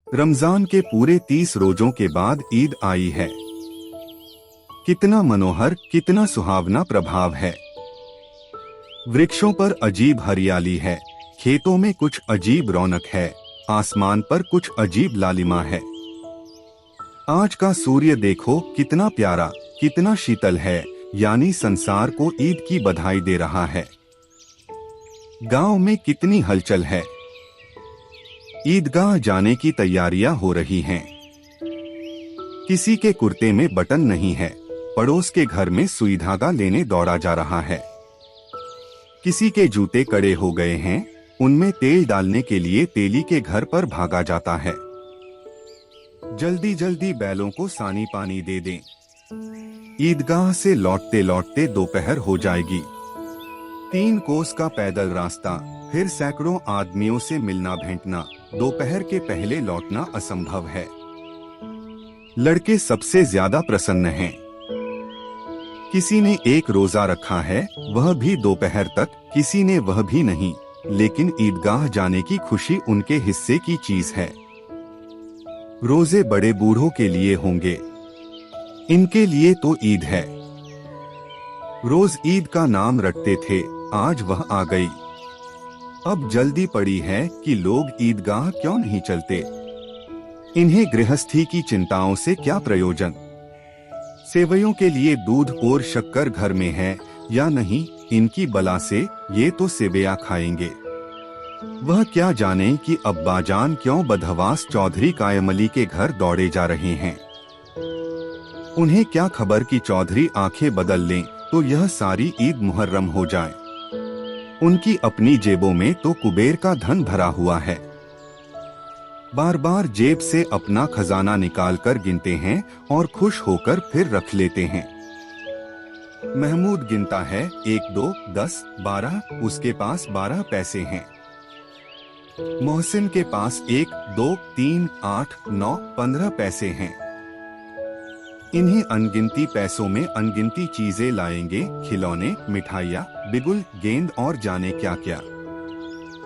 रमजान के पूरे 30 रोजों के बाद ईद आई है। कितना मनोहर, कितना सुहावना प्रभाव है। वृक्षों पर अजीब हरियाली है, खेतों में कुछ अजीब रौनक है, आसमान पर कुछ अजीब लालिमा है। आज का सूर्य देखो कितना प्यारा, कितना शीतल है, यानी संसार को ईद की बधाई दे रहा है। गांव में कितनी हलचल है। ईदगाह जाने की तैयारियां हो रही हैं। किसी के कुर्ते में बटन नहीं है, पड़ोस के घर में सुई धागा लेने दौड़ा जा रहा है। किसी के जूते कड़े हो गए हैं, उनमें तेल डालने के लिए तेली के घर पर भागा जाता है। जल्दी जल्दी बैलों को सानी पानी दे दें। ईदगाह से लौटते लौटते दोपहर हो जाएगी। 3 कोस का पैदल रास्ता, फिर सैकड़ों आदमियों से मिलना भेंटना, दोपहर के पहले लौटना असंभव है। लड़के सबसे ज्यादा प्रसन्न हैं। किसी ने एक रोजा रखा है, वह भी दोपहर तक, किसी ने वह भी नहीं, लेकिन ईदगाह जाने की खुशी उनके हिस्से की चीज है। रोजे बड़े बूढ़ों के लिए होंगे, इनके लिए तो ईद है। रोज ईद का नाम रटते थे, आज वह आ गई। अब जल्दी पड़ी है कि लोग ईदगाह क्यों नहीं चलते। इन्हें गृहस्थी की चिंताओं से क्या प्रयोजन। सेवैयों के लिए दूध और शक्कर घर में है या नहीं, इनकी बला से ये तो सेवैया खाएंगे। वह क्या जाने कि अब्बाजान क्यों बदहवास चौधरी कायमली के घर दौड़े जा रहे हैं। उन्हें क्या खबर कि चौधरी आंखें बदल लें तो यह सारी ईद मुहर्रम हो जाए। उनकी अपनी जेबों में तो कुबेर का धन भरा हुआ है। बार बार जेब से अपना खजाना निकालकर गिनते हैं और खुश होकर फिर रख लेते हैं। महमूद गिनता है 1 2 10 12, उसके पास 12 पैसे हैं। मोहसिन के पास 1 2 3 8 9 15 पैसे हैं। इन्हें अनगिनती पैसों में अनगिनती चीजें लाएंगे, खिलौने, मिठाइयाँ, बिगुल, गेंद और जाने क्या क्या।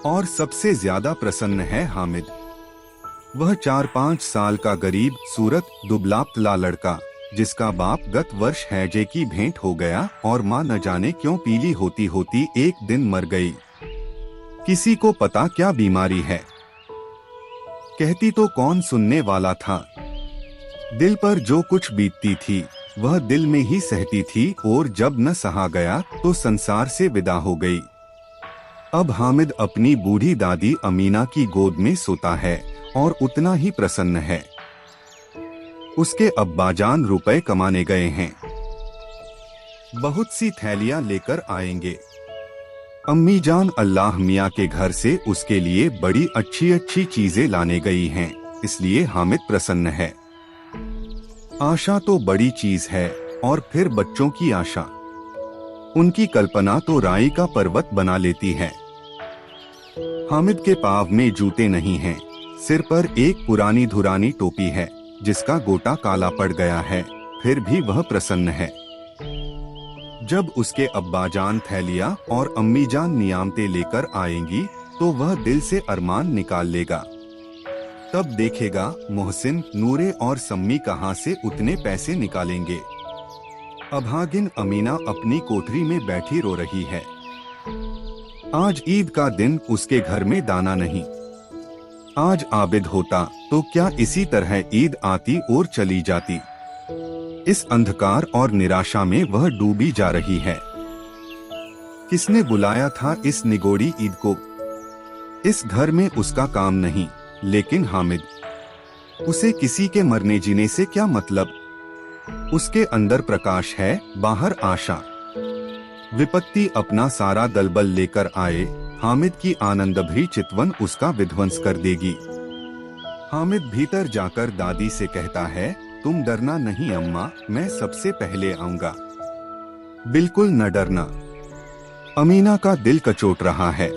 और सबसे ज्यादा प्रसन्न है हामिद। वह 4-5 साल का गरीब सूरत दुबला पतला लड़का, जिसका बाप गत वर्ष हैजे की भेंट हो गया और माँ न जाने क्यों पीली होती होती एक दिन मर गई। किसी को पता क्या बीमारी है। कहती तो कौन सुनने वाला था। दिल पर जो कुछ बीतती थी वह दिल में ही सहती थी, और जब न सहा गया तो संसार से विदा हो गई। अब हामिद अपनी बूढ़ी दादी अमीना की गोद में सोता है और उतना ही प्रसन्न है। उसके अब्बाजान रुपए कमाने गए हैं। बहुत सी थैलियां लेकर आएंगे। अम्मी जान अल्लाह मियाँ के घर से उसके लिए बड़ी अच्छी अच्छी चीजें लाने गई हैं, इसलिए हामिद प्रसन्न है। आशा तो बड़ी चीज है, और फिर बच्चों की आशा। उनकी कल्पना तो राई का पर्वत बना लेती है। हामिद के पाँव में जूते नहीं हैं, सिर पर एक पुरानी धुरानी टोपी है जिसका गोटा काला पड़ गया है, फिर भी वह प्रसन्न है। जब उसके अब्बाजान थैलियां और अम्मीजान नियामतें लेकर आएंगी तो वह दिल से अरमान निकाल लेगा। तब देखेगा मोहसिन, नूरे और सम्मी कहां से उतने पैसे निकालेंगे। अभागिन अमीना अपनी कोठरी में बैठी रो रही है। आज ईद का दिन, उसके घर में दाना नहीं। आज आबिद होता तो क्या इसी तरह ईद आती और चली जाती। इस अंधकार और निराशा में वह डूबी जा रही है। किसने बुलाया था इस निगोड़ी ईद को। इस घर में उसका काम नहीं, लेकिन हामिद, उसे किसी के मरने जीने से क्या मतलब। उसके अंदर प्रकाश है, बाहर आशा। विपत्ति अपना सारा दलबल लेकर आए, हामिद की आनंदभरी चितवन उसका विध्वंस कर देगी। हामिद भीतर जाकर दादी से कहता है, तुम डरना नहीं अम्मा, मैं सबसे पहले आऊंगा। बिल्कुल न डरना। अमीना का दिल कचोट रहा है।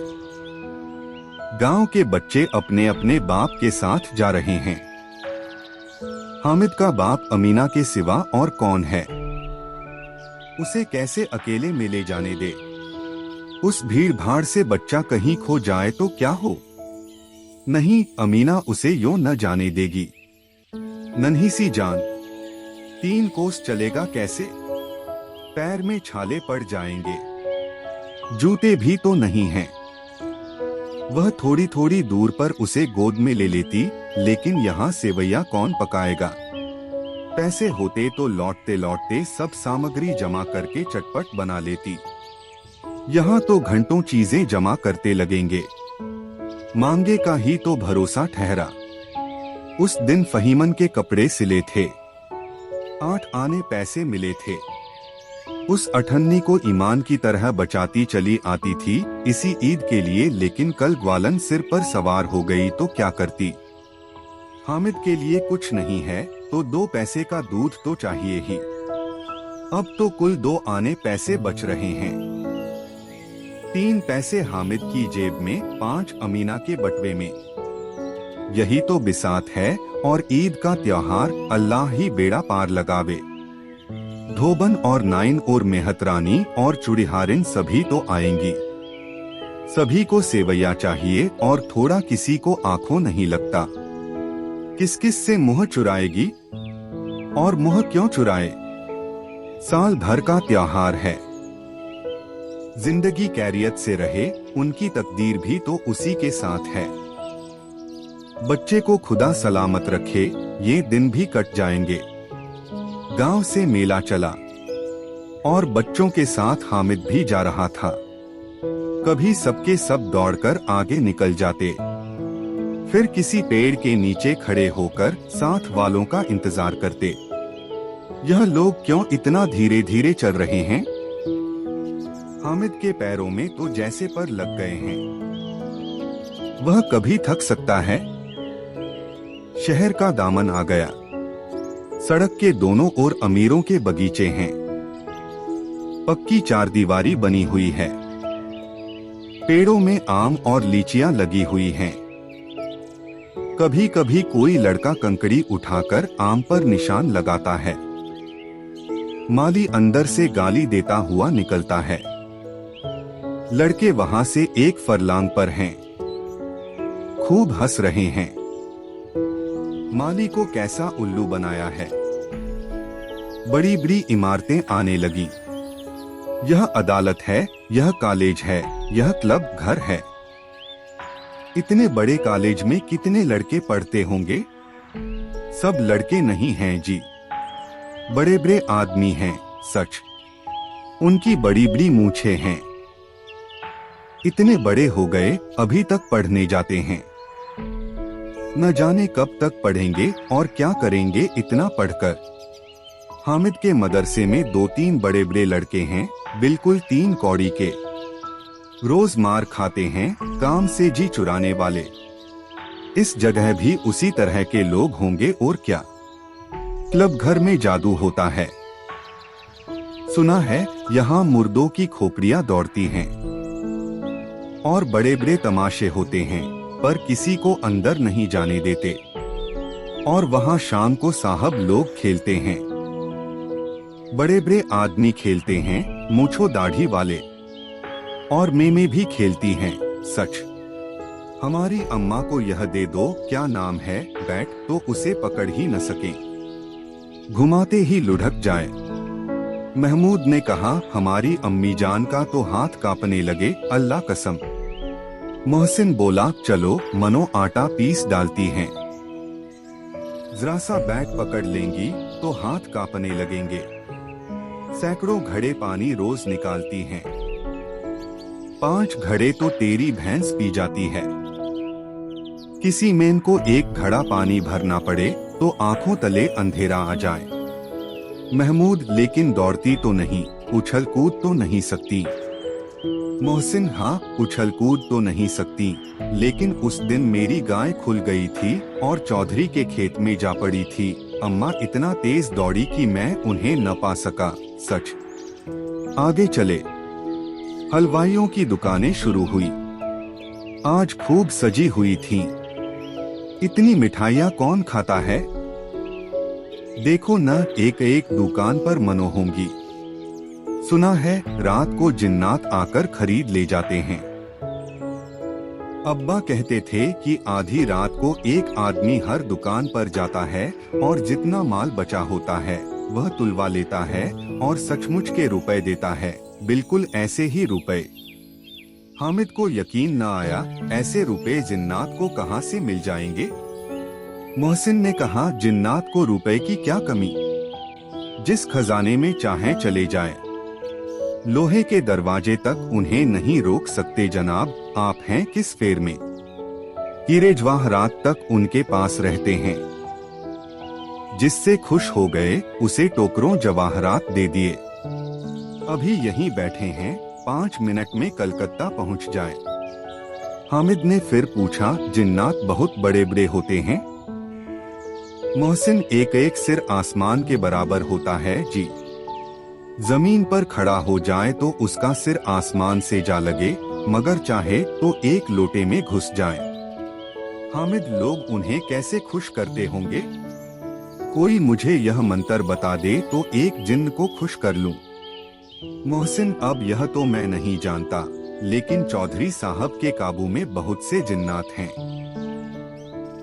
गांव के बच्चे अपने अपने बाप के साथ जा रहे हैं। हामिद का बाप अमीना के सिवा और कौन है। उसे कैसे अकेले में ले जाने दे। उस भीड़ भाड़ से बच्चा कहीं खो जाए तो क्या हो। नहीं, अमीना उसे यूं न जाने देगी। नन्ही सी जान, 3 कोस चलेगा कैसे? पैर में छाले पड़ जाएंगे, जूते भी तो नहीं हैं। वह थोड़ी थोड़ी दूर पर उसे गोद में ले लेती, लेकिन यहाँ सेवैया कौन पकाएगा? पैसे होते तो लौटते लौटते सब सामग्री जमा करके चटपट बना लेती। यहाँ तो घंटों चीजें जमा करते लगेंगे। मांगे का ही तो भरोसा ठहरा। उस दिन फहीमन के कपड़े सिले थे, 8 आने पैसे मिले थे। उस अठन्नी को ईमान की तरह बचाती चली आती थी इसी ईद के लिए, लेकिन कल ग्वालन सिर पर सवार हो गई तो क्या करती? हामिद के लिए कुछ नहीं है तो 2 पैसे का दूध तो चाहिए ही। अब तो कुल 2 आने पैसे बच रहे हैं। 3 पैसे हामिद की जेब में, 5 अमीना के बटवे में। यही तो बिसात है, और ईद का त्योहार अल्लाह ही बेड़ा पार लगावे। धोबन और नाइन और मेहतरानी और चुड़िहारिन सभी तो आएंगी। सभी को सेवैया चाहिए और थोड़ा किसी को आंखों नहीं लगता। किस किस से मुंह चुराएगी? और मुंह क्यों चुराए? साल भर का त्योहार है। जिंदगी कैरियत से रहे, उनकी तकदीर भी तो उसी के साथ है। बच्चे को खुदा सलामत रखे, ये दिन भी कट जाएंगे। गांव से मेला चला और बच्चों के साथ हामिद भी जा रहा था। कभी सबके सब दौड़कर आगे निकल जाते, फिर किसी पेड़ के नीचे खड़े होकर साथ वालों का इंतजार करते। यह लोग क्यों इतना धीरे धीरे चल रहे हैं? हामिद के पैरों में तो जैसे पर लग गए हैं। वह कभी थक सकता है? शहर का दामन आ गया। सड़क के दोनों ओर अमीरों के बगीचे हैं। पक्की चारदीवारी बनी हुई है। पेड़ों में आम और लीचियां लगी हुई हैं। कभी कभी कोई लड़का कंकड़ी उठाकर आम पर निशान लगाता है। माली अंदर से गाली देता हुआ निकलता है। लड़के वहां से 1 फरलांग पर हैं। खूब हंस रहे हैं। माली को कैसा उल्लू बनाया है। बड़ी बड़ी इमारतें आने लगी। यह अदालत है, यह कॉलेज है, यह क्लब घर है। इतने बड़े कॉलेज में कितने लड़के पढ़ते होंगे? सब लड़के नहीं हैं जी, बड़े बड़े आदमी हैं, सच। उनकी बड़ी बड़ी मूछें हैं। इतने बड़े हो गए, अभी तक पढ़ने जाते हैं। न जाने कब तक पढ़ेंगे और क्या करेंगे इतना पढ़कर। हामिद के मदरसे में 2-3 बड़े बड़े लड़के हैं, बिल्कुल 3 कौड़ी के। रोज मार खाते हैं, काम से जी चुराने वाले। इस जगह भी उसी तरह के लोग होंगे और क्या। क्लब घर में जादू होता है। सुना है यहाँ मुर्दों की खोपड़ियां दौड़ती हैं और बड़े बड़े तमाशे होते हैं, पर किसी को अंदर नहीं जाने देते। और वहाँ शाम को साहब लोग खेलते हैं। बड़े बड़े आदमी खेलते हैं, मूंछों दाढ़ी वाले। और मेमे भी खेलती हैं, सच। हमारी अम्मा को यह दे दो, क्या नाम है, बैट, तो उसे पकड़ ही न सके, घुमाते ही लुढ़क जाए। महमूद ने कहा, हमारी अम्मी जान का तो हाथ कांपने लगे, अल्लाह कसम। मोहसिन बोला, चलो मनो आटा पीस डालती हैं। जरा सा बैट पकड़ लेंगी तो हाथ कांपने लगेंगे। सैकड़ों घड़े पानी रोज निकालती हैं। 5 घड़े तो तेरी भैंस पी जाती है। किसी मेन को 1 घड़ा पानी भरना पड़े तो आंखों तले अंधेरा आ जाए। महमूद, लेकिन दौड़ती तो नहीं, उछल कूद तो नहीं सकती। मोहसिन, हाँ उछल कूद तो नहीं सकती, लेकिन उस दिन मेरी गाय खुल गई थी और चौधरी के खेत में जा पड़ी थी। अम्मा इतना तेज दौड़ी कि मैं उन्हें न पा सका, सच। आगे चले। हलवाइयों की दुकानें शुरू हुई। आज खूब सजी हुई थीं। इतनी मिठाइयाँ कौन खाता है? देखो न, एक एक दुकान पर मनो होंगी। सुना है रात को जिन्नात आकर खरीद ले जाते हैं। अब्बा कहते थे कि आधी रात को एक आदमी हर दुकान पर जाता है और जितना माल बचा होता है वह तुलवा लेता है और सचमुच के रुपए देता है, बिल्कुल ऐसे ही रुपए। हामिद को यकीन न आया, ऐसे रुपए जिन्नात को कहां से मिल जाएंगे। मोहसिन ने कहा, जिन्नात को रुपए की क्या कमी, जिस खजाने में चाहे चले जाएं। लोहे के दरवाजे तक उन्हें नहीं रोक सकते जनाब, आप हैं किस फेर में। हीरे जवाहरात तक उनके पास रहते हैं। जिससे खुश हो गए उसे टोकरों जवाहरात दे दिए। अभी यहीं बैठे हैं, 5 मिनट में कलकत्ता पहुंच जाएं। हामिद ने फिर पूछा, जिन्नात बहुत बड़े बड़े होते हैं। मोहसिन, एक एक सिर आसमान के बराबर होता है जी। जमीन पर खड़ा हो जाए तो उसका सिर आसमान से जा लगे, मगर चाहे तो एक लोटे में घुस जाए। हामिद, लोग उन्हें कैसे खुश करते होंगे। कोई मुझे यह मंत्र बता दे तो एक जिन्न को खुश कर लूं। मोहसिन, अब यह तो मैं नहीं जानता, लेकिन चौधरी साहब के काबू में बहुत से जिन्नात हैं।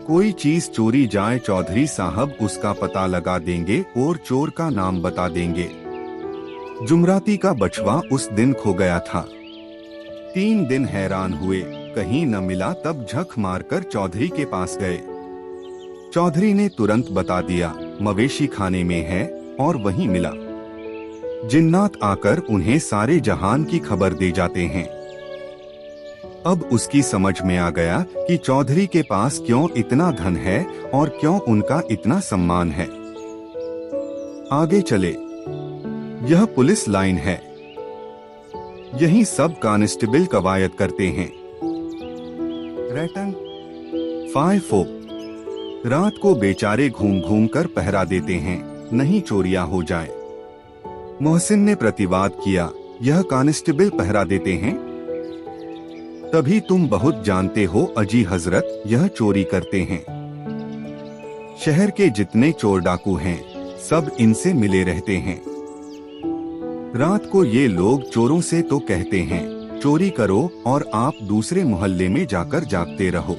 कोई चीज चोरी जाए, चौधरी साहब उसका पता लगा देंगे और चोर का नाम बता देंगे। जुमराती का बछवा उस दिन खो गया था। 3 दिन हैरान हुए, कहीं न मिला, तब झक मारकर चौधरी के पास गए। चौधरी ने तुरंत बता दिया, मवेशी खाने में है, और वहीं मिला। जिन्नात आकर उन्हें सारे जहान की खबर दे जाते हैं। अब उसकी समझ में आ गया कि चौधरी के पास क्यों इतना धन है और क्यों उनका इतना सम्मान है। आगे चले, यह पुलिस लाइन है। यही सब कांस्टेबल कवायद करते हैं। रेटन 5-4 रात को बेचारे घूम घूम कर पहरा देते हैं, नहीं चोरियां हो जाए। मोहसिन ने प्रतिवाद किया, यह कांस्टेबल पहरा देते हैं। तभी तुम बहुत जानते हो अजी हजरत, यह चोरी करते हैं। शहर के जितने चोर डाकू हैं, सब इनसे मिले रहते हैं। रात को ये लोग चोरों से तो कहते हैं चोरी करो, और आप दूसरे मोहल्ले में जाकर जागते रहो।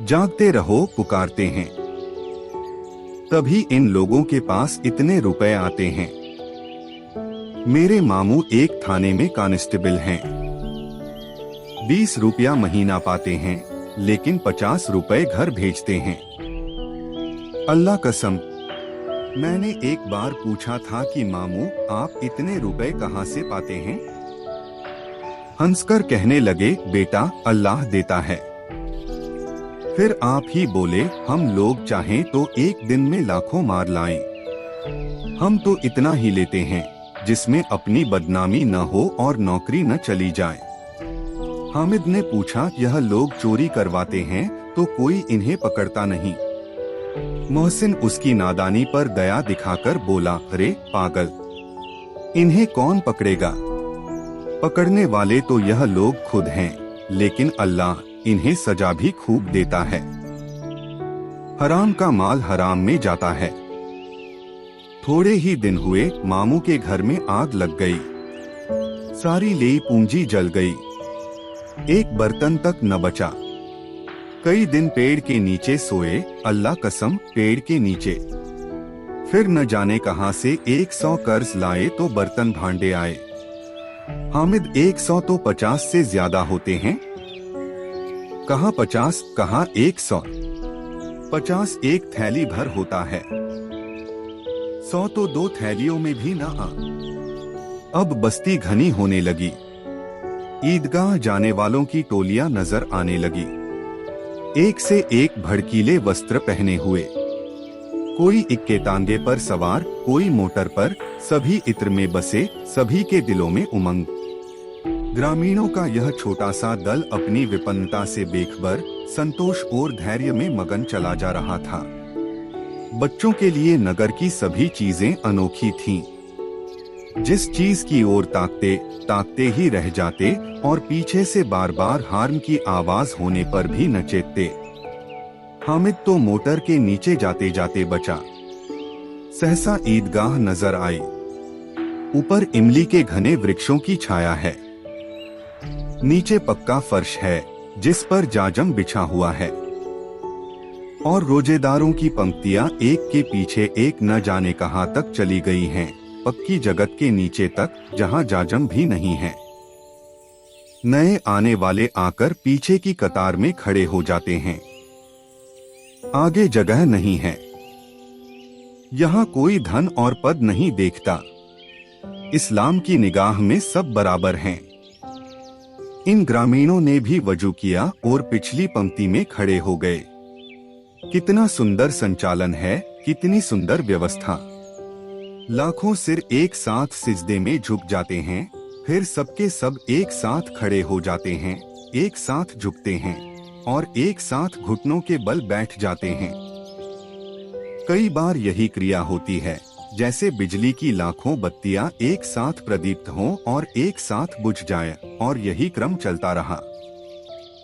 जागते रहो पुकारते हैं। तभी इन लोगों के पास इतने रुपए आते हैं। मेरे मामू एक थाने में कांस्टेबल हैं। 20 रुपया महीना पाते हैं, लेकिन 50 रुपए घर भेजते हैं। अल्लाह कसम, मैंने एक बार पूछा था कि मामू आप इतने रुपए कहाँ से पाते हैं। हंसकर कहने लगे, बेटा अल्लाह देता है। फिर आप ही बोले, हम लोग चाहें तो एक दिन में लाखों मार लाएं। हम तो इतना ही लेते हैं जिसमें अपनी बदनामी न हो और नौकरी न चली जाए। हामिद ने पूछा, यह लोग चोरी करवाते हैं तो कोई इन्हें पकड़ता नहीं। मोहसिन उसकी नादानी पर दया दिखाकर बोला, अरे पागल, इन्हें कौन पकड़ेगा। पकड़ने वाले तो यह लोग खुद हैं, लेकिन अल्लाह इन्हें सजा भी खूब देता है। हराम का माल हराम में जाता है। थोड़े ही दिन हुए, मामू के घर में आग लग गई। सारी लेई पूंजी जल गई, एक बर्तन तक न बचा। कई दिन पेड़ के नीचे सोए, अल्लाह कसम पेड़ के नीचे। फिर न जाने कहां से 100 कर्ज लाए तो बर्तन भांडे आए। हामिद, 100 तो 50 से ज्यादा होते हैं। कहाँ 50, कहाँ 100। 50 एक थैली भर होता है, 100 तो 2 थैलियों में भी ना आ। अब बस्ती घनी होने लगी। ईदगाह जाने वालों की टोलियां नजर आने लगी। एक से एक भड़कीले वस्त्र पहने हुए, कोई इक्के तांगे पर सवार, कोई मोटर पर, सभी इत्र में बसे, सभी के दिलों में उमंग। ग्रामीणों का यह छोटा सा दल अपनी विपन्नता से बेखबर, संतोष और धैर्य में मगन चला जा रहा था। बच्चों के लिए नगर की सभी चीजें अनोखी थीं। जिस चीज की ओर ताकते ताकते ही रह जाते और पीछे से बार बार हार्न की आवाज होने पर भी न चेतते। हामिद तो मोटर के नीचे जाते जाते बचा। सहसा ईदगाह नजर आई। ऊपर इमली के घने वृक्षों की छाया है, नीचे पक्का फर्श है, जिस पर जाजम बिछा हुआ है और रोजेदारों की पंक्तियां एक के पीछे एक न जाने कहां तक चली गई हैं, पक्की जगत के नीचे तक, जहां जाजम भी नहीं है। नए आने वाले आकर पीछे की कतार में खड़े हो जाते हैं। आगे जगह नहीं है। यहाँ कोई धन और पद नहीं देखता। इस्लाम की निगाह में सब बराबर हैं। इन ग्रामीणों ने भी वजू किया और पिछली पंक्ति में खड़े हो गए। कितना सुंदर संचालन है, कितनी सुंदर व्यवस्था। लाखों सिर एक साथ सिजदे में झुक जाते हैं, फिर सबके सब एक साथ खड़े हो जाते हैं, एक साथ झुकते हैं और एक साथ घुटनों के बल बैठ जाते हैं। कई बार यही क्रिया होती है, जैसे बिजली की लाखों बत्तियां एक साथ प्रदीप्त हों और एक साथ बुझ जाएं, और यही क्रम चलता रहा।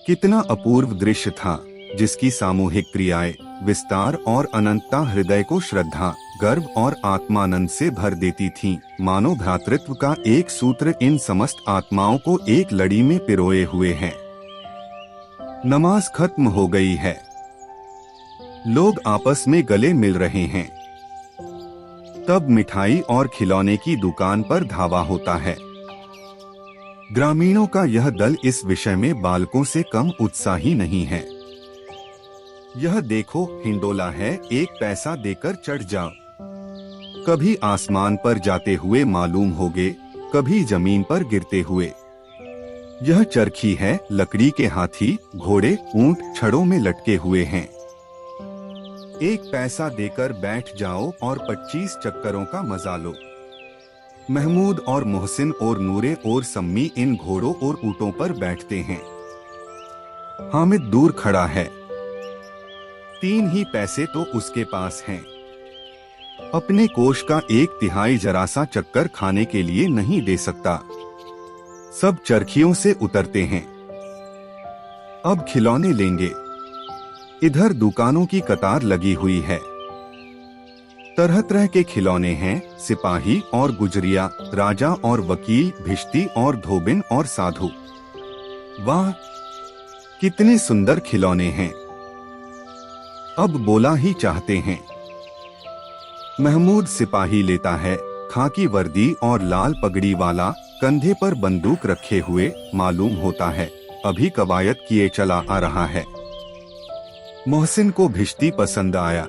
कितना अपूर्व दृश्य था, जिसकी सामूहिक क्रियाएं, विस्तार और अनंतता हृदय को श्रद्धा, गर्व और आत्मानंद से भर देती थीं। मानो भ्रातृत्व का एक सूत्र इन समस्त आत्माओं को एक लड़ी में पिरोए हुए है। नमाज खत्म हो गई है। लोग आपस में गले मिल रहे हैं। तब मिठाई और खिलौने की दुकान पर धावा होता है। ग्रामीणों का यह दल इस विषय में बालकों से कम उत्साही नहीं है। यह देखो, हिंडोला है, 1 पैसा देकर चढ़ जाओ। कभी आसमान पर जाते हुए मालूम होगे, कभी जमीन पर गिरते हुए। यह चरखी है, लकड़ी के हाथी, घोड़े, ऊंट छड़ों में लटके हुए हैं। 1 पैसा देकर बैठ जाओ और 25 चक्करों का मजा लो। महमूद और मोहसिन और नूरे और सम्मी इन घोड़ों और ऊंटों पर बैठते हैं। हामिद दूर खड़ा है। 3 ही पैसे तो उसके पास हैं। अपने कोष का 1/3 जरा सा चक्कर खाने के लिए नहीं दे सकता। सब चरखियों से उतरते हैं। अब खिलौने लेंगे। इधर दुकानों की कतार लगी हुई है। तरह तरह के खिलौने हैं, सिपाही और गुजरिया, राजा और वकील, भिश्ती और धोबिन और साधु। वाह, कितने सुंदर खिलौने हैं। अब बोला ही चाहते हैं। महमूद सिपाही लेता है, खाकी वर्दी और लाल पगड़ी वाला, कंधे पर बंदूक रखे हुए, मालूम होता है अभी कवायद किए चला आ रहा है। मोहसिन को भिश्ती पसंद आया।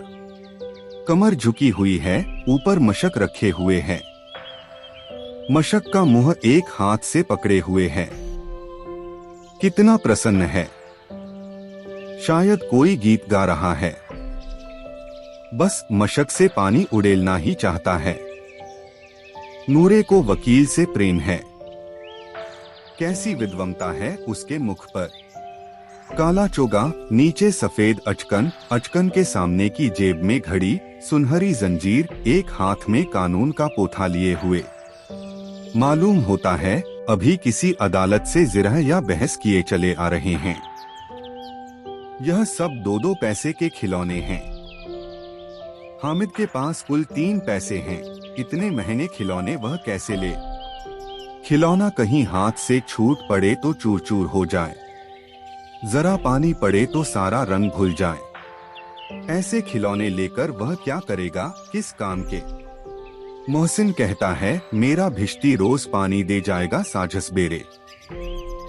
कमर झुकी हुई है, ऊपर मशक रखे हुए है। मशक का मुंह एक हाथ से पकड़े हुए है। कितना प्रसन्न है। शायद कोई गीत गा रहा है। बस मशक से पानी उड़ेलना ही चाहता है। नूरे को वकील से प्रेम है। कैसी विद्वमता है उसके मुख पर। काला चोगा, नीचे सफेद अचकन, अचकन के सामने की जेब में घड़ी, सुनहरी जंजीर, एक हाथ में कानून का पोथा लिए हुए। मालूम होता है अभी किसी अदालत से जिरह या बहस किए चले आ रहे हैं। यह सब 2-2 पैसे के खिलौने हैं। हामिद के पास कुल 3 पैसे हैं। इतने महंगे खिलौने वह कैसे ले। खिलौना कहीं हाथ से छूट पड़े तो चूर चूर हो जाए, जरा पानी पड़े तो सारा रंग भूल जाए। ऐसे खिलौने लेकर वह क्या करेगा, किस काम के। मोहसिन कहता है मेरा भिश्ती रोज पानी दे जाएगा साझस बेरे।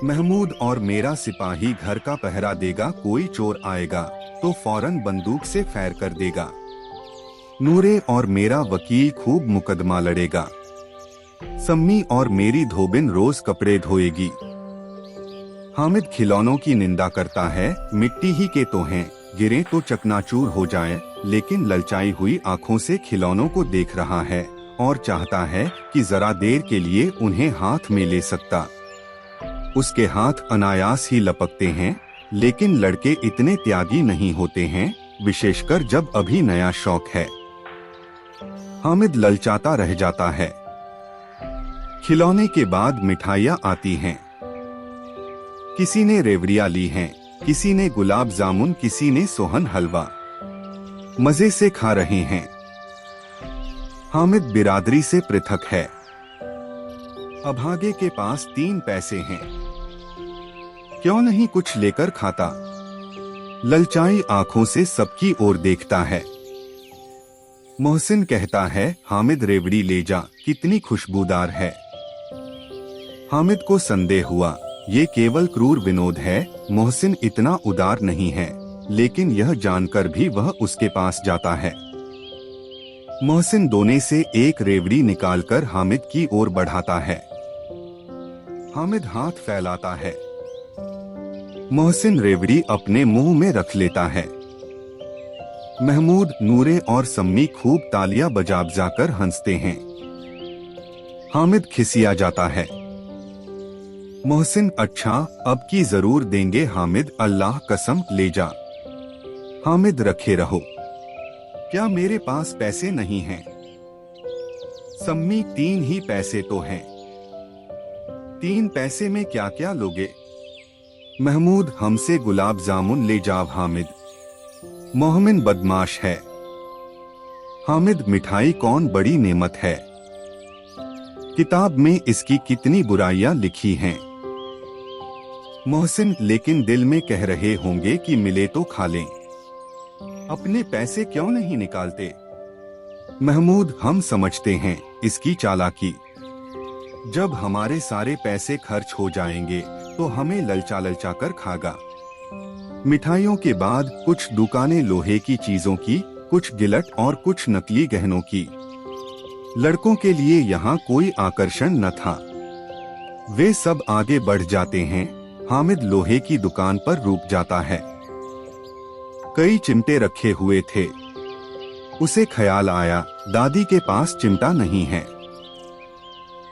महमूद और मेरा सिपाही घर का पहरा देगा, कोई चोर आएगा तो फौरन बंदूक से फैर कर देगा। नूरे और मेरा वकील खूब मुकदमा लड़ेगा। सम्मी और मेरी धोबिन रोज कपड़े धोएगी। हामिद खिलौनों की निंदा करता है, मिट्टी ही के तो हैं, गिरे तो चकनाचूर हो जाएं, लेकिन ललचाई हुई आंखों से खिलौनों को देख रहा है और चाहता है कि जरा देर के लिए उन्हें हाथ में ले सकता। उसके हाथ अनायास ही लपकते हैं, लेकिन लड़के इतने त्यागी नहीं होते हैं, विशेषकर जब अभी नया शौक है। हामिद ललचाता रह जाता है। खिलौने के बाद मिठाइयाँ आती हैं। किसी ने रेवड़ियाँ ली हैं, किसी ने गुलाब जामुन, किसी ने सोहन हलवा। मजे से खा रहे हैं। हामिद बिरादरी से पृथक है। अभागे के पास 3 पैसे हैं। क्यों नहीं कुछ लेकर खाता? ललचाई आंखों से सबकी ओर देखता है। मोहसिन कहता है, हामिद रेवड़ी ले जा, कितनी खुशबूदार है। हामिद को संदेह हुआ, ये केवल क्रूर विनोद है, मोहसिन इतना उदार नहीं है। लेकिन यह जानकर भी वह उसके पास जाता है। मोहसिन दोने से एक रेवड़ी निकालकर हामिद की ओर बढ़ाता है। हामिद हाथ फैलाता है। मोहसिन रेवड़ी अपने मुंह में रख लेता है। महमूद, नूरे और सम्मी खूब तालियां बजा-बजाकर हंसते हैं। हामिद खिसिया जाता है। मोहसिन, अच्छा, अब की जरूर देंगे हामिद, अल्लाह कसम, ले जा। हामिद, रखे रहो, क्या मेरे पास पैसे नहीं हैं? सम्मी, 3 ही पैसे तो हैं। 3 पैसे में क्या क्या लोगे? महमूद, हमसे गुलाब जामुन ले जाओ। हामिद, मोहमिन बदमाश है। हामिद, मिठाई कौन बड़ी नेमत है, किताब में इसकी कितनी बुराइयां लिखी हैं। मोहसिन, लेकिन दिल में कह रहे होंगे कि मिले तो खा लें, अपने पैसे क्यों नहीं निकालते? महमूद, हम समझते हैं इसकी चालाकी, जब हमारे सारे पैसे खर्च हो जाएंगे तो हमें ललचा ललचा कर खागा। मिठाइयों के बाद कुछ दुकानें लोहे की चीजों की, कुछ गिलट और कुछ नकली गहनों की। लड़कों के लिए यहाँ कोई आकर्षण न था। वे सब आगे बढ़ जाते हैं। हामिद लोहे की दुकान पर रुक जाता है। कई चिमटे रखे हुए थे। उसे ख्याल आया, दादी के पास चिमटा नहीं है।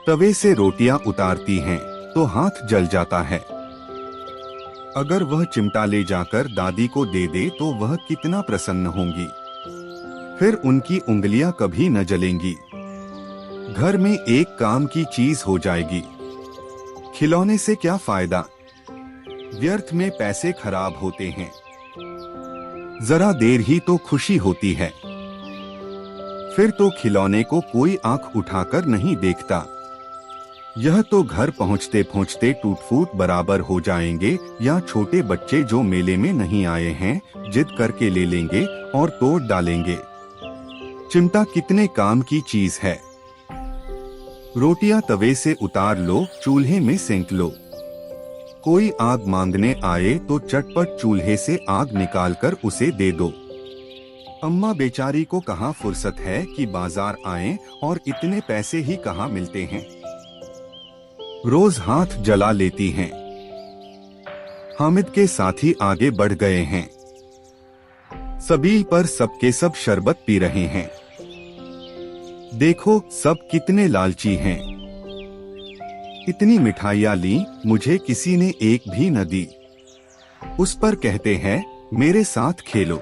तवे से रोटियां उतारती हैं तो हाथ जल जाता है। अगर वह चिमटा ले जाकर दादी को दे दे तो वह कितना प्रसन्न होंगी। फिर उनकी उंगलियां कभी न जलेंगी। घर में एक काम की चीज हो जाएगी। खिलौने से क्या फायदा, व्यर्थ में पैसे खराब होते हैं। जरा देर ही तो खुशी होती है, फिर तो खिलौने को कोई आंख उठाकर नहीं देखता। यह तो घर पहुंचते पहुंचते टूट फूट बराबर हो जाएंगे, या छोटे बच्चे जो मेले में नहीं आए हैं जिद करके ले लेंगे और तोड़ डालेंगे। चिमटा कितने काम की चीज है। रोटियां तवे से उतार लो, चूल्हे में सेंक लो। कोई आग मांगने आए तो चटपट चूल्हे से आग निकालकर उसे दे दो। अम्मा बेचारी को कहाँ फुर्सत है कि बाजार आएं, और इतने पैसे ही कहाँ मिलते हैं। रोज हाथ जला लेती हैं। हामिद के साथी आगे बढ़ गए हैं। सभी पर सबके सब शरबत पी रहे हैं। देखो सब कितने लालची हैं। इतनी मिठाइयाँ ली, मुझे किसी ने एक भी न दी। उस पर कहते हैं, मेरे साथ खेलो,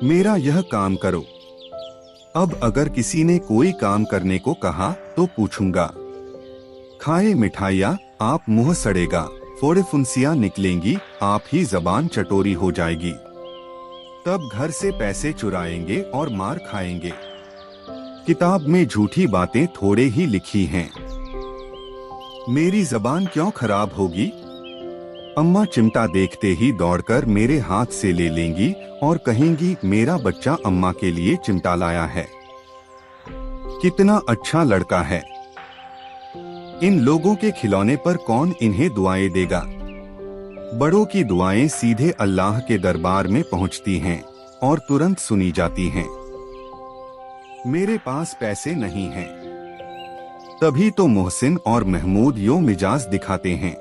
मेरा यह काम करो। अब अगर किसी ने कोई काम करने को कहा तो पूछूंगा। खाए मिठाइयाँ, आप मुंह सड़ेगा, फोड़े फुंसियाँ निकलेंगी, आप ही जबान चटोरी हो जाएगी। तब घर से पैसे चुराएंगे और मार खाएंगे। किताब में झूठी बातें थोड़े ही लिखी हैं। मेरी जबान क्यों खराब होगी? अम्मा चिमटा देखते ही दौड़कर मेरे हाथ से ले लेंगी और कहेंगी, मेरा बच्चा अम्मा के लिए चिमटा लाया है। कितना अच्छा लड़का है। इन लोगों के खिलौने पर कौन इन्हें दुआएं देगा? बड़ों की दुआएं सीधे अल्लाह के दरबार में पहुंचती हैं और तुरंत सुनी जाती हैं। मेरे पास पैसे नहीं हैं। तभी तो मोहसिन और महमूद यूं मिजाज दिखाते हैं।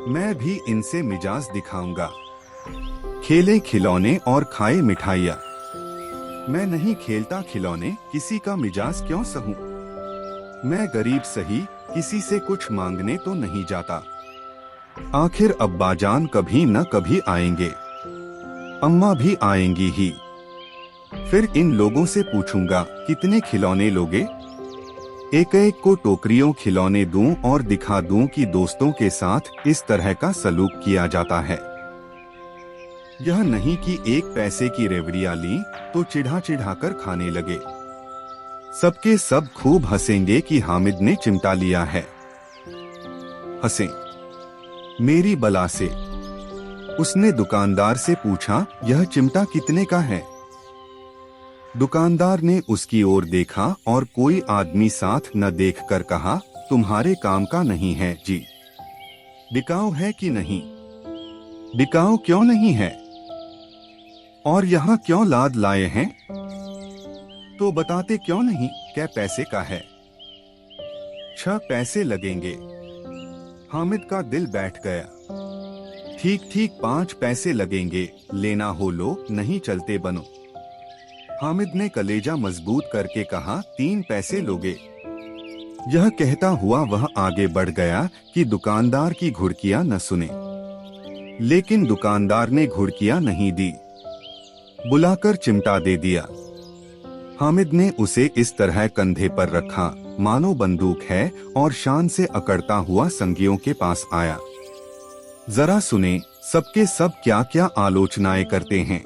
मैं भी इनसे मिजाज दिखाऊंगा। खेले खिलौने और खाए मिठाइयाँ। मैं नहीं खेलता खिलौने, किसी का मिजाज क्यों सहूं। मैं गरीब सही, किसी से कुछ मांगने तो नहीं जाता। आखिर अब्बाजान कभी न कभी आएंगे, अम्मा भी आएंगी ही। फिर इन लोगों से पूछूंगा, कितने खिलौने लोगे? एक एक को टोकरियों खिलौने दूं और दिखा दूं कि दोस्तों के साथ इस तरह का सलूक किया जाता है। यह नहीं कि एक पैसे की रेवड़ियां ली तो चिढ़ा चिढ़ा कर खाने लगे। सबके सब खूब हंसेंगे कि हामिद ने चिमटा लिया है। हंसें। मेरी बला से। उसने दुकानदार से पूछा, यह चिमटा कितने का है? दुकानदार ने उसकी ओर देखा और कोई आदमी साथ न देखकर कहा, तुम्हारे काम का नहीं है जी। बिकाऊ है कि नहीं? बिकाऊ क्यों नहीं है? और यहाँ क्यों लाद लाए हैं? तो बताते क्यों नहीं, क्या पैसे का है? 6 पैसे लगेंगे। हामिद का दिल बैठ गया। ठीक ठीक 5 पैसे लगेंगे, लेना हो लो, नहीं चलते बनो। हामिद ने कलेजा मजबूत करके कहा, 3 पैसे लोगे? यह कहता हुआ वह आगे बढ़ गया कि दुकानदार की घुड़कियां न सुने। लेकिन दुकानदार ने घुड़कियां नहीं दी, बुलाकर चिमटा दे दिया। हामिद ने उसे इस तरह कंधे पर रखा मानो बंदूक है और शान से अकड़ता हुआ संगियों के पास आया। जरा सुने, सबके सब क्या क्या आलोचनाएं करते हैं।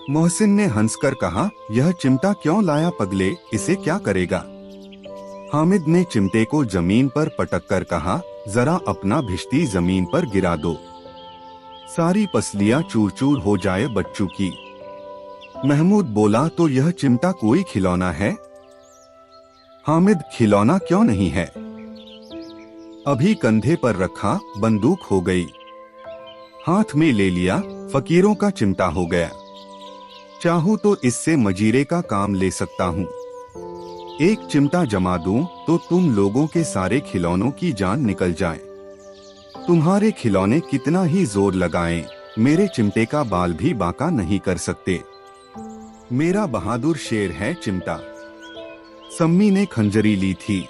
मोहसिन ने हंसकर कहा, यह चिमटा क्यों लाया पगले, इसे क्या करेगा? हामिद ने चिमटे को जमीन पर पटक कर कहा, जरा अपना भिश्ती जमीन पर गिरा दो, सारी पसलियां चूर चूर हो जाए बच्चों की। महमूद बोला, तो यह चिमटा कोई खिलौना है? हामिद, खिलौना क्यों नहीं है, अभी कंधे पर रखा बंदूक हो गई, हाथ में ले लिया फकीरों का चिमटा हो गया। चाहूं तो इससे मजीरे का काम ले सकता हूँ। एक चिमटा जमा दूं तो तुम लोगों के सारे खिलौनों की जान निकल जाए। तुम्हारे खिलौने कितना ही जोर लगाएं, मेरे चिमटे का बाल भी बांका नहीं कर सकते। मेरा बहादुर शेर है चिमटा। सम्मी ने खंजरी ली थी।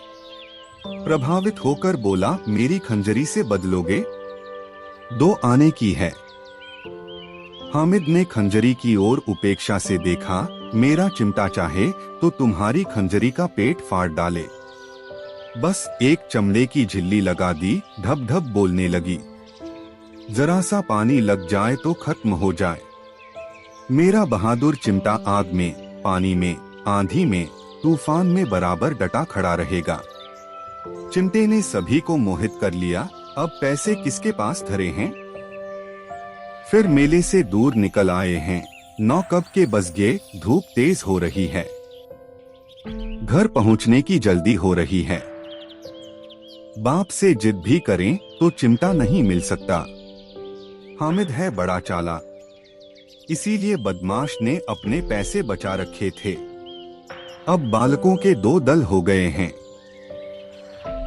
प्रभावित होकर बोला, मेरी खंजरी से बदलोगे? 2 आने की है। हामिद ने खंजरी की ओर उपेक्षा से देखा, मेरा चिमटा चाहे तो तुम्हारी खंजरी का पेट फाड़ डाले। बस एक चमड़े की झिल्ली लगा दी, ढप ढप बोलने लगी। जरा सा पानी लग जाए तो खत्म हो जाए। मेरा बहादुर चिमटा आग में, पानी में, आंधी में, तूफान में बराबर डटा खड़ा रहेगा। चिमटे ने सभी को मोहित कर लिया। अब पैसे किसके पास धरे हैं? फिर मेले से दूर निकल आए हैं। 9 कब के बज गए, धूप तेज हो रही है। घर पहुंचने की जल्दी हो रही है। बाप से जिद भी करें तो चिमटा नहीं मिल सकता। हामिद है बड़ा चालाक, इसीलिए बदमाश ने अपने पैसे बचा रखे थे। अब बालकों के 2 दल हो गए हैं।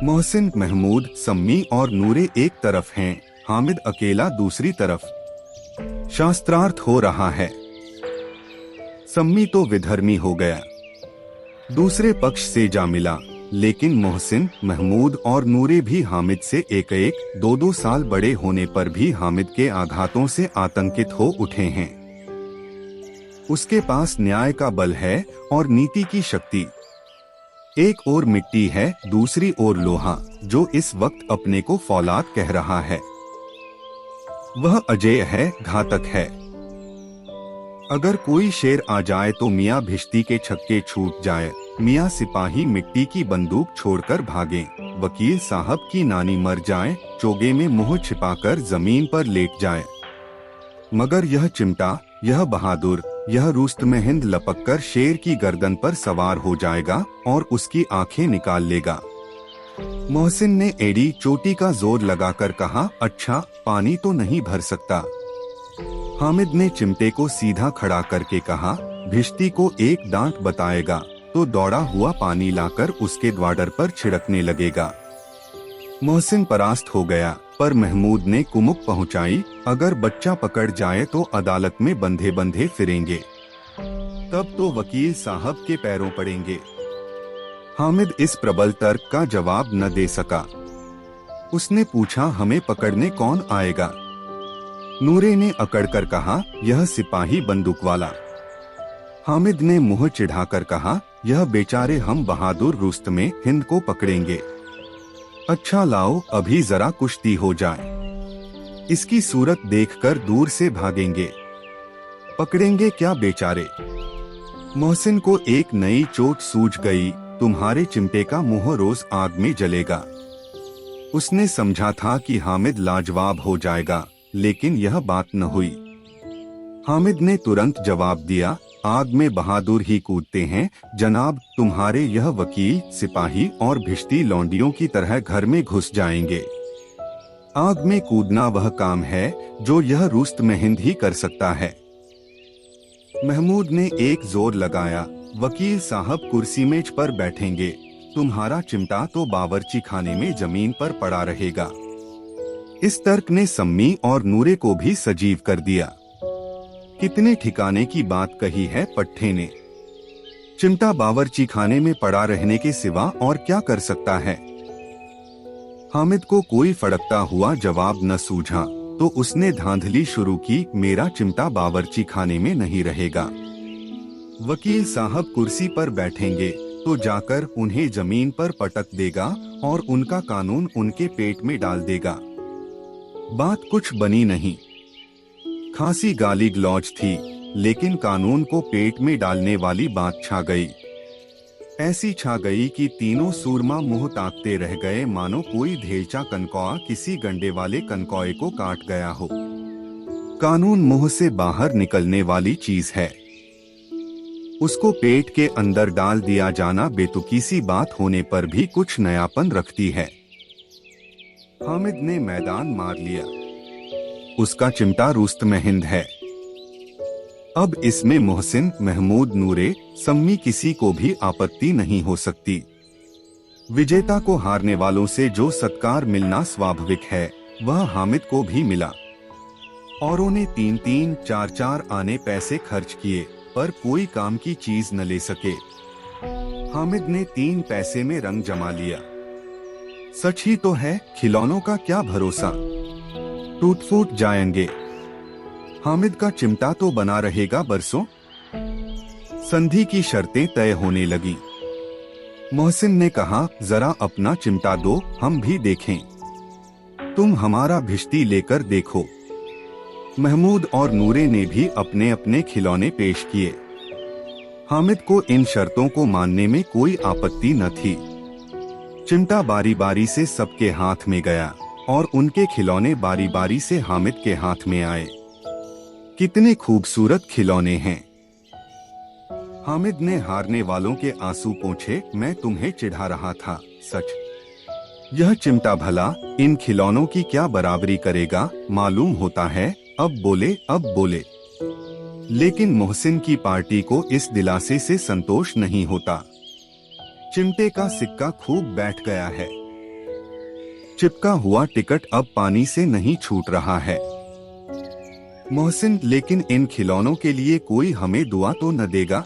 मोहसिन, महमूद, सम्मी और नूरे एक तरफ हैं, हामिद अकेला दूसरी तरफ। शास्त्रार्थ हो रहा है। सम्मी तो विधर्मी हो गया, दूसरे पक्ष से जा मिला, लेकिन मोहसिन, महमूद और नूरे भी हामिद से 1-1, 2-2 साल बड़े होने पर भी हामिद के आघातों से आतंकित हो उठे हैं। उसके पास न्याय का बल है और नीति की शक्ति। एक ओर मिट्टी है, दूसरी ओर लोहा, जो इस वक्त अपने को फौलाद कह रहा है। वह अजेय है, घातक है। अगर कोई शेर आ जाए तो मियाँ भिश्ती के छक्के छूट जाए, मियाँ सिपाही मिट्टी की बंदूक छोड़कर भागे, वकील साहब की नानी मर जाए, चोगे में मुंह छिपाकर जमीन पर लेट जाए। मगर यह चिमटा, यह बहादुर, यह रुस्तम हिंद लपककर शेर की गर्दन पर सवार हो जाएगा और उसकी आंखें निकाल लेगा। मोहसिन ने एड़ी चोटी का जोर लगाकर कहा, अच्छा, पानी तो नहीं भर सकता। हामिद ने चिमटे को सीधा खड़ा करके कहा, भिश्ती को एक डांट बताएगा तो दौड़ा हुआ पानी लाकर उसके द्वार पर छिड़कने लगेगा। मोहसिन परास्त हो गया, पर महमूद ने कुमुक पहुंचाई, अगर बच्चा पकड़ जाए तो अदालत में बंधे बंधे फिरेंगे, तब तो वकील साहब के पैरों पड़ेंगे। हामिद इस प्रबल तर्क का जवाब न दे सका। उसने पूछा, हमें पकड़ने कौन आएगा? नूरे ने अकड़कर कहा, यह सिपाही बंदूक वाला। हामिद ने मुंह चिढ़ाकर कहा, यह बेचारे हम बहादुर रुस्तम हिंद को पकड़ेंगे। अच्छा लाओ, अभी जरा कुश्ती हो जाए, इसकी सूरत देखकर दूर से भागेंगे। पकड़ेंगे क्या बेचारे? मोहसिन को एक नई चोट सूझ गई, तुम्हारे चिमटे का मुंह रोज आग में जलेगा। उसने समझा था कि हामिद लाजवाब हो जाएगा, लेकिन यह बात न हुई। हामिद ने तुरंत जवाब दिया, आग में बहादुर ही कूदते हैं जनाब, तुम्हारे यह वकील, सिपाही और भिश्ती लौंडियों की तरह घर में घुस जाएंगे। आग में कूदना वह काम है जो यह रुस्तम-ए-हिंद ही कर सकता है। महमूद ने एक जोर लगाया, वकील साहब कुर्सी मेज पर बैठेंगे, तुम्हारा चिमटा तो बावर्ची खाने में जमीन पर पड़ा रहेगा। इस तर्क ने सम्मी और नूरे को भी सजीव कर दिया। कितने ठिकाने की बात कही है पट्टे ने। चिमटा बावर्ची खाने में पड़ा रहने के सिवा और क्या कर सकता है। हामिद को कोई फड़कता हुआ जवाब न सूझा तो उसने धांधली शुरू की, मेरा चिमटा बावर्ची खाने में नहीं रहेगा। वकील साहब कुर्सी पर बैठेंगे तो जाकर उन्हें जमीन पर पटक देगा और उनका कानून उनके पेट में डाल देगा। बात कुछ बनी नहीं। खासी गाली गलौज थी, लेकिन कानून को पेट में डालने वाली बात छा गई। ऐसी छा गई कि तीनों सूरमा मुंह ताकते रह गए, मानो कोई ढेलचा कनकौआ किसी गंडे वाले कनकौए को काट गया हो। कानून मुंह से बाहर निकलने वाली चीज है, उसको पेट के अंदर डाल दिया जाना बेतुकी सी बात होने पर भी कुछ नयापन रखती है। हामिद ने मैदान मार लिया। उसका चिमटा रुस्तम-ए-हिंद है। अब इसमें मोहसिन, महमूद, नूरे, सम्मी किसी को भी आपत्ति नहीं हो सकती। विजेता को हारने वालों से जो सत्कार मिलना स्वाभाविक है, वह हामिद को भी मिला। औरों ने 3-3, 4-4 आने पैसे खर्च किए, पर कोई काम की चीज न ले सके। हामिद ने 3 पैसे में रंग जमा लिया। सच ही तो है, खिलौनों का क्या भरोसा, टूट फूट जाएंगे। हामिद का चिमटा तो बना रहेगा बरसों। संधि की शर्तें तय होने लगी। मोहसिन ने कहा, जरा अपना चिमटा दो, हम भी देखें। तुम हमारा भिश्ती लेकर देखो। महमूद और नूरे ने भी अपने अपने खिलौने पेश किए। हामिद को इन शर्तों को मानने में कोई आपत्ति न थी। चिमटा बारी बारी से सबके हाथ में गया और उनके खिलौने बारी बारी से हामिद के हाथ में आए। कितने खूबसूरत खिलौने हैं। हामिद ने हारने वालों के आंसू पोंछे, मैं तुम्हें चिढ़ा रहा था, सच। यह चिमटा भला इन खिलौनों की क्या बराबरी करेगा, मालूम होता है। अब बोले। लेकिन मोहसिन की पार्टी को इस दिलासे से संतोष नहीं होता। चिमटे का सिक्का खूब बैठ गया है। चिपका हुआ टिकट अब पानी से नहीं छूट रहा है। मोहसिन, लेकिन इन खिलौनों के लिए कोई हमें दुआ तो न देगा।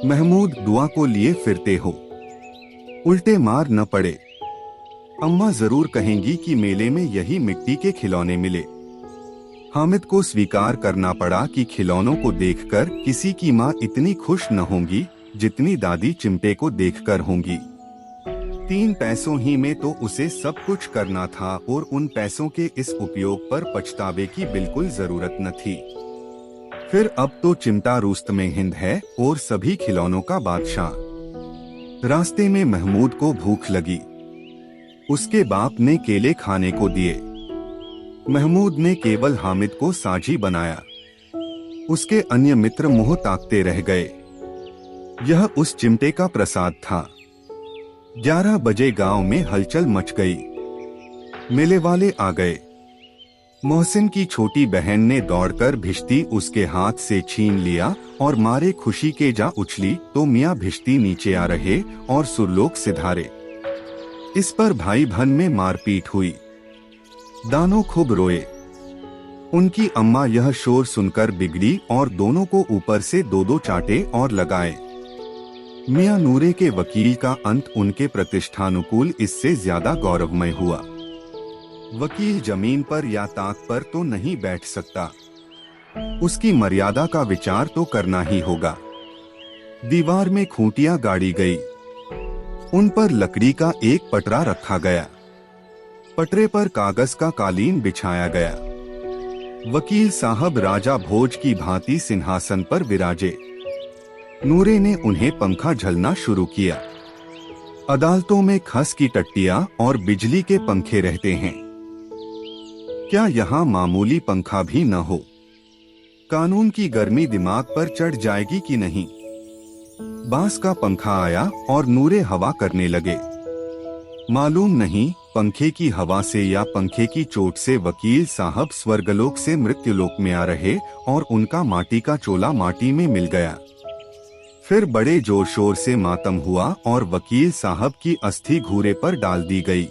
महमूद, दुआ को लिए फिरते हो, उल्टे मार न पड़े। अम्मा जरूर कहेंगी कि मेले में यही मिट्टी के खिलौने मिले। हामिद को स्वीकार करना पड़ा कि खिलौनों को देखकर किसी की माँ इतनी खुश न होंगी जितनी दादी चिमटे को देखकर होंगी। 3 पैसों ही में तो उसे सब कुछ करना था और उन पैसों के इस उपयोग पर पछतावे की बिल्कुल जरूरत न थी। फिर अब तो चिमटा रुस्तम-ए-हिंद है और सभी खिलौनों का बादशाह। रास्ते में महमूद को भूख लगी। उसके बाप ने केले खाने को दिए। महमूद ने केवल हामिद को साझी बनाया। उसके अन्य मित्र मुंह ताकते रह गए। यह उस चिमटे का प्रसाद था। 11 बजे गांव में हलचल मच गई। मेले वाले आ गए। मोहसिन की छोटी बहन ने दौड़कर भिश्ती उसके हाथ से छीन लिया और मारे खुशी के जा उछली तो मियाँ भिश्ती नीचे आ रहे और सुरलोक सिधारे। इस पर भाई बहन में मारपीट हुई। दानो खूब रोए। उनकी अम्मा यह शोर सुनकर बिगड़ी और दोनों को ऊपर से 2-2 चाटे और लगाए। मियाँ नूरे के वकील का अंत उनके प्रतिष्ठानुकूल इससे ज्यादा गौरवमय हुआ। वकील जमीन पर या ताक पर तो नहीं बैठ सकता। उसकी मर्यादा का विचार तो करना ही होगा। दीवार में खूंटियां गाड़ी गई। उन पर लकड़ी का एक पटरा रखा गया। पटरे पर कागज का कालीन बिछाया गया। वकील साहब राजा भोज की भांति सिंहासन पर विराजे। नूरे ने उन्हें पंखा झलना शुरू किया। अदालतों में खस की टट्टियां और बिजली के पंखे रहते हैं। क्या यहाँ मामूली पंखा भी न हो? कानून की गर्मी दिमाग पर चढ़ जाएगी कि नहीं? बांस का पंखा आया और नूरे हवा करने लगे। मालूम नहीं पंखे की हवा से या पंखे की चोट से वकील साहब स्वर्गलोक से मृत्युलोक में आ रहे और उनका माटी का चोला माटी में मिल गया। फिर बड़े जोर शोर से मातम हुआ और वकील साहब की अस्थि घूरे पर डाल दी गई।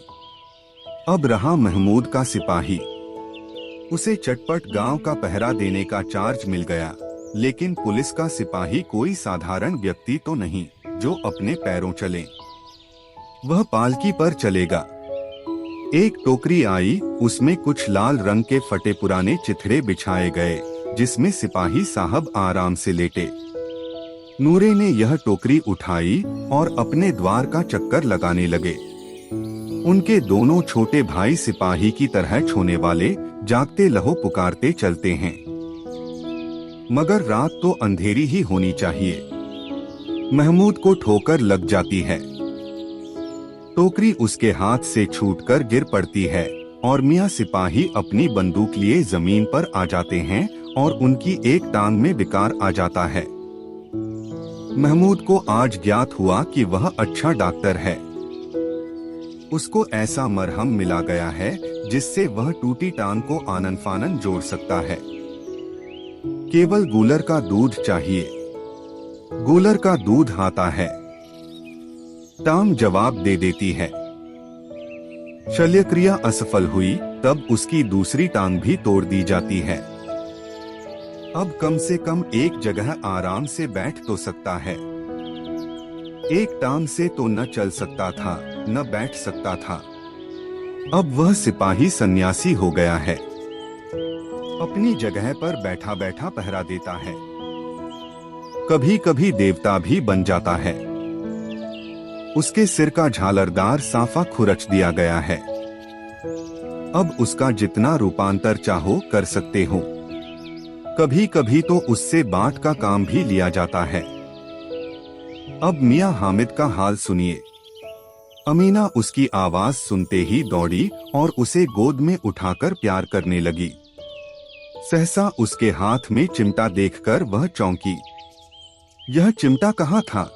अब रहा महमूद का सिपाही। उसे चटपट गांव का पहरा देने का चार्ज मिल गया, लेकिन पुलिस का सिपाही कोई साधारण व्यक्ति तो नहीं जो अपने पैरों चले। वह पालकी पर चलेगा। एक टोकरी आई, उसमें कुछ लाल रंग के फटे पुराने चिथड़े बिछाए गए, जिसमें सिपाही साहब आराम से लेटे। नूरे ने यह टोकरी उठाई और अपने द्वार का चक्कर लगाने लगे। उनके दोनों छोटे भाई सिपाही की तरह छोने वाले जागते लहो पुकारते चलते हैं। मगर रात तो अंधेरी ही होनी चाहिए। महमूद को ठोकर लग जाती है। टोकरी उसके हाथ से छूटकर गिर पड़ती है और मियां सिपाही अपनी बंदूक लिए जमीन पर आ जाते हैं और उनकी एक टांग में विकार आ जाता है। महमूद को आज ज्ञात हुआ कि वह अच्छा डॉक्टर है। उसको ऐसा मरहम मिला गया है जिससे वह टूटी टांग को आनन फानन जोड़ सकता है। केवल गूलर का दूध चाहिए। गूलर का दूध आता है। टांग जवाब दे देती है। शल्यक्रिया असफल हुई तब उसकी दूसरी टांग भी तोड़ दी जाती है। अब कम से कम एक जगह आराम से बैठ तो सकता है। एक टांग से तो न चल सकता था, न बैठ सकता था। अब वह सिपाही सन्यासी हो गया है। अपनी जगह पर बैठा बैठा पहरा देता है। कभी कभी देवता भी बन जाता है। उसके सिर का झालरदार साफा खुरच दिया गया है। अब उसका जितना रूपांतर चाहो कर सकते हो। कभी कभी तो उससे बाट का काम भी लिया जाता है। अब मियां हामिद का हाल सुनिए। अमीना उसकी आवाज सुनते ही दौड़ी और उसे गोद में उठाकर प्यार करने लगी। सहसा उसके हाथ में चिमटा देखकर वह चौंकी। यह चिमटा कहाँ था?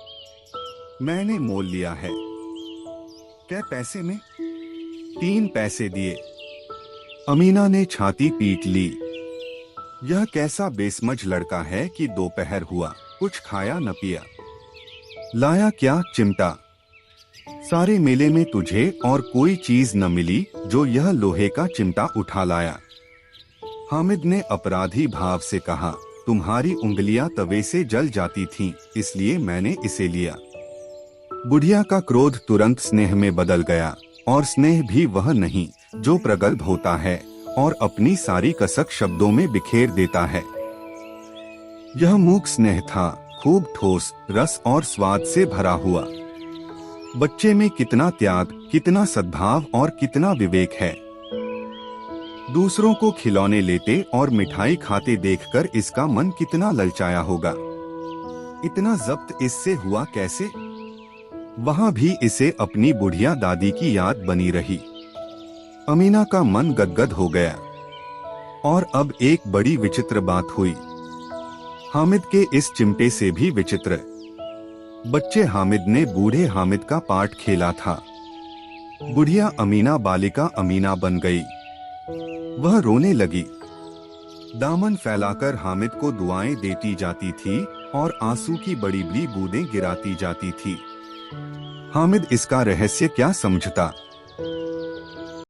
मैंने मोल लिया है। क्या पैसे में? 3 पैसे दिए। अमीना ने छाती पीट ली। यह कैसा बेसमझ लड़का है कि दोपहर हुआ, कुछ खाया न पिया। लाया क्या? चिमटा। सारे मेले में तुझे और कोई चीज न मिली जो यह लोहे का चिमटा उठा लाया। हामिद ने अपराधी भाव से कहा, तुम्हारी उंगलियां तवे से जल जाती थीं, इसलिए मैंने इसे लिया। बुढ़िया का क्रोध तुरंत स्नेह में बदल गया, और स्नेह भी वह नहीं जो प्रगल्भ होता है और अपनी सारी कसक शब्दों में बिखेर देता है। यह मूक स्नेह था, खूब ठोस, रस और स्वाद से भरा हुआ। बच्चे में कितना त्याग, कितना सद्भाव और कितना विवेक है। दूसरों को खिलौने लेते और मिठाई खाते देखकर इसका मन कितना ललचाया होगा। इतना जब्त इससे हुआ कैसे? वहाँ भी इसे अपनी बुढ़िया दादी की याद बनी रही। अमीना का मन गदगद हो गया। और अब एक बड़ी विचित्र बात हुई। हामिद के इस चिमटे से भी विचित्र। बच्चे हामिद ने बूढ़े हामिद का पार्ट खेला था। बुढ़िया अमीना बालिका अमीना बन गई। वह रोने लगी। दामन फैलाकर हामिद को दुआएं देती जाती थी और आंसू की बड़ी बड़ी बूंदें गिराती जाती थी। हामिद इसका रहस्य क्या समझता?